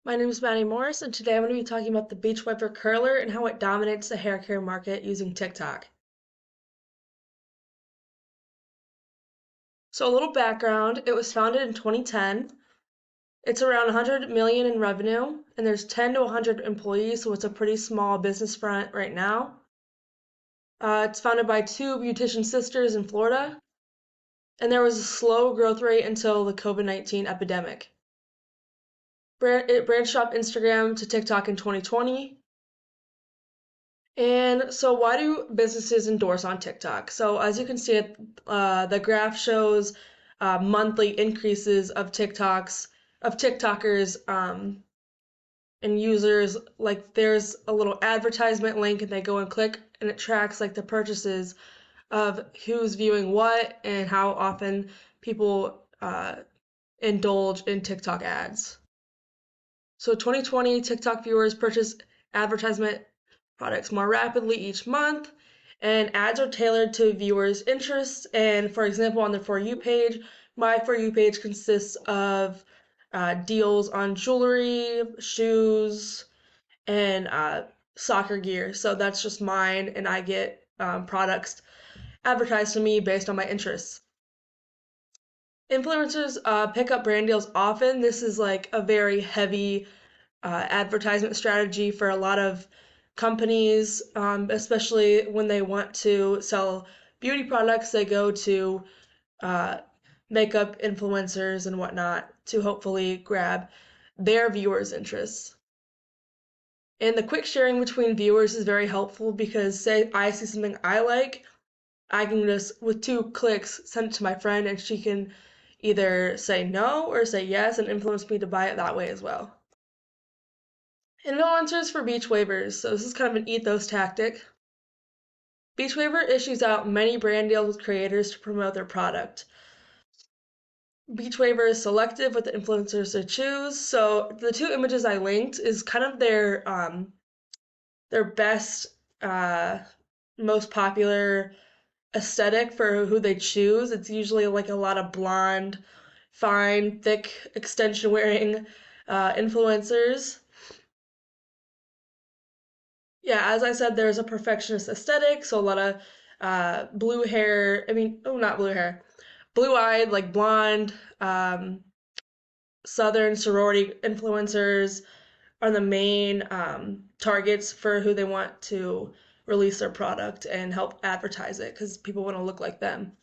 My name is Maddie Morris, and today I'm going to be talking about the Beach Wiper Curler and how it dominates the hair care market using TikTok. So, a little background, it was founded in 2010. It's around 100 million in revenue, and there's 10 to 100 employees, so it's a pretty small business front right now. It's founded by two beautician sisters in Florida, and there was a slow growth rate until the COVID-19 epidemic. It branched off Instagram to TikTok in 2020. And so why do businesses endorse on TikTok? So as you can see, the graph shows monthly increases of TikTokers and users. Like there's a little advertisement link and they go and click and it tracks like the purchases of who's viewing what and how often people indulge in TikTok ads. So 2020 TikTok viewers purchased advertisement products more rapidly each month, and ads are tailored to viewers' interests. And for example, on the For You page, my For You page consists of deals on jewelry, shoes, and soccer gear. So that's just mine, and I get products advertised to me based on my interests. Influencers pick up brand deals often. This is like a very heavy advertisement strategy for a lot of companies, especially when they want to sell beauty products. They go to uh, makeup influencers and whatnot to hopefully grab their viewers' interests. And the quick sharing between viewers is very helpful because, say, I see something I like, I can just, with two clicks, send it to my friend and she can either say no or say yes and influence me to buy it that way as well. Influencers for beach waivers. So this is kind of an ethos tactic. Beach Waiver issues out many brand deals with creators to promote their product. Beach Waiver is selective with the influencers they choose. So the two images I linked is kind of their best, most popular aesthetic for who they choose. It's usually like a lot of blonde, fine, thick extension wearing influencers. Yeah, as I said, there's a perfectionist aesthetic, so a lot of blue hair. I mean, oh, not blue hair, blue-eyed, like blonde, Southern sorority influencers are the main targets for who they want to release their product and help advertise it because people want to look like them.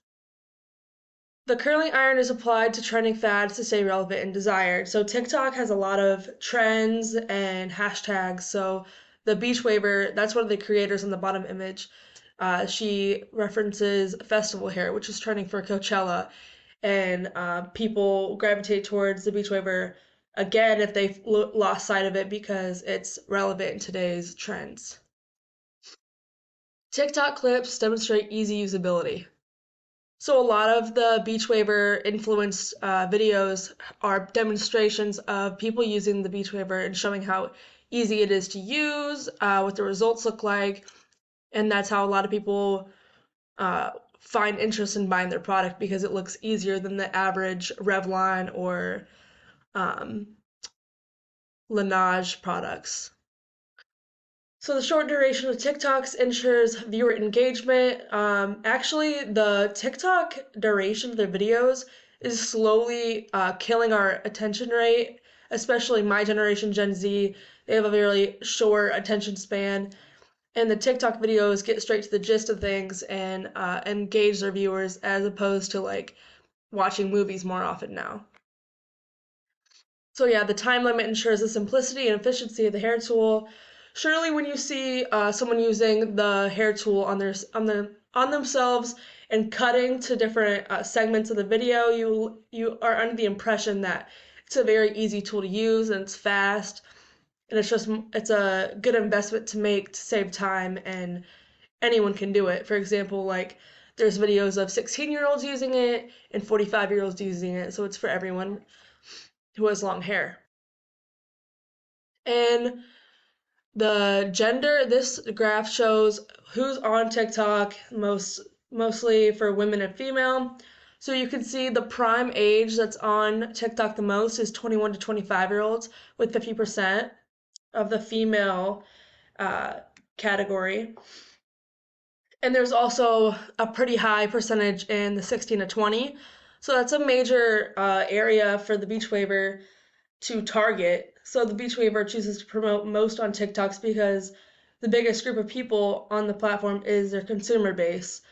The curling iron is applied to trending fads to stay relevant and desired. So TikTok has a lot of trends and hashtags. So the beach waiver, that's one of the creators on the bottom image. She references festival hair, which is trending for Coachella, and people gravitate towards the beach waiver again if they've lost sight of it because it's relevant in today's trends. TikTok clips demonstrate easy usability. So a lot of the beach waiver influenced videos are demonstrations of people using the beach waiver and showing how easy it is to use, what the results look like, and that's how a lot of people find interest in buying their product because it looks easier than the average Revlon or um, Laneige products. So the short duration of TikToks ensures viewer engagement. Actually, the TikTok duration of their videos is slowly killing our attention rate, especially my generation, Gen Z. They have a very short attention span, and the TikTok videos get straight to the gist of things and engage their viewers as opposed to like watching movies more often now. So yeah, the time limit ensures the simplicity and efficiency of the hair tool. Surely, when you see someone using the hair tool on themselves and cutting to different segments of the video, you are under the impression that it's a very easy tool to use and it's fast, and it's a good investment to make to save time, and anyone can do it. For example, like there's videos of 16-year-olds using it and 45-year-olds using it, so it's for everyone who has long hair. And the gender, this graph shows who's on TikTok, mostly for women and female. So you can see the prime age that's on TikTok the most is 21 to 25-year-olds, with 50% of the female uh, category. And there's also a pretty high percentage in the 16 to 20. So that's a major area for the Beach Waiver to target. So the Beach Waiver chooses to promote most on TikToks because the biggest group of people on the platform is their consumer base.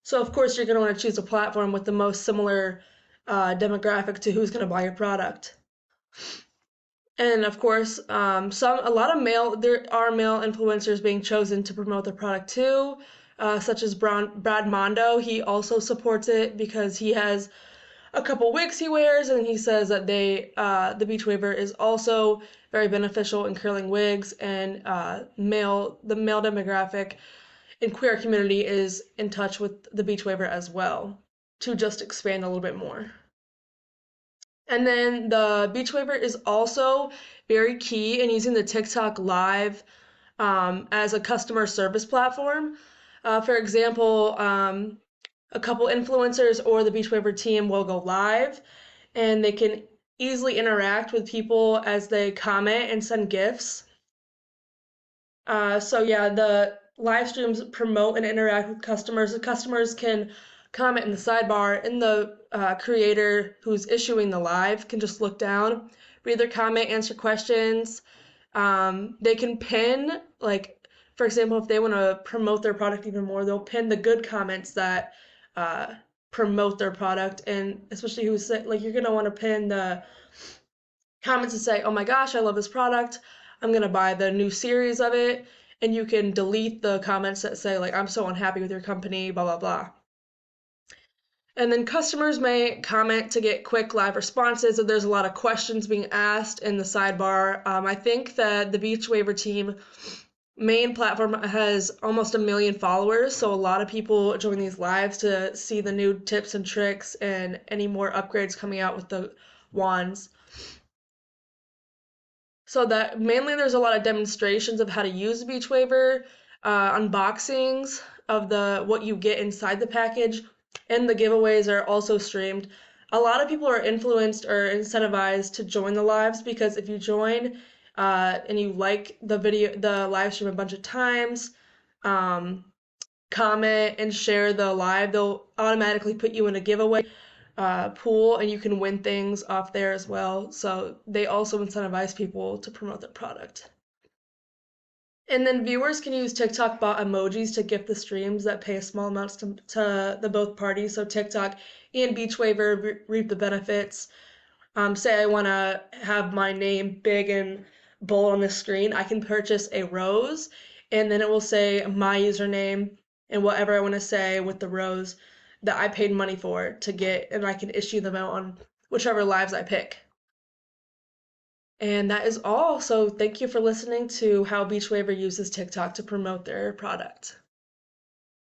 So of course you're going to want to choose a platform with the most similar demographic to who's going to buy your product. And of course, there are male influencers being chosen to promote their product too, such as Brad Mondo. He also supports it because he has a couple wigs he wears, and he says that the beach waiver is also very beneficial in curling wigs, and the male demographic in queer community is in touch with the beach waiver as well, to just expand a little bit more. And then the beach waiver is also very key in using the TikTok Live as a customer service platform. For example, a couple influencers or the beach waiver team will go live, and they can easily interact with people as they comment and send gifts. So yeah, the live streams promote and interact with customers. The customers can comment in the sidebar, and the creator who's issuing the live can just look down, read their comment, answer questions. They can pin, like, for example, if they want to promote their product even more, they'll pin the good comments that uh, promote their product. And especially like, you're gonna want to pin the comments to say, oh my gosh, I love this product. I'm going to buy the new series of it. And you can delete the comments that say, like, I'm so unhappy with your company, blah, blah, blah. And then customers may comment to get quick live responses if there's a lot of questions being asked in the sidebar. I think that the Beach Waiver team main platform has almost 1 million followers, so a lot of people join these lives to see the new tips and tricks and any more upgrades coming out with the wands. So that mainly there's a lot of demonstrations of how to use the beach waiver, unboxings of the what you get inside the package, and the giveaways are also streamed. A lot of people are influenced or incentivized to join the lives because if you join and you like the live stream a bunch of times, um, comment and share the live, they'll automatically put you in a giveaway pool, and you can win things off there as well. So they also incentivize people to promote their product. And then viewers can use TikTok bot emojis to gift the streams that pay small amounts to the both parties. So TikTok and Beach Waiver reap the benefits. Say I want to have my name big and bold on the screen, I can purchase a rose, and then it will say my username and whatever I want to say with the rose that I paid money for to get, and I can issue them out on whichever lives I pick. And that is all. So thank you for listening to how Beach Waiver uses TikTok to promote their product.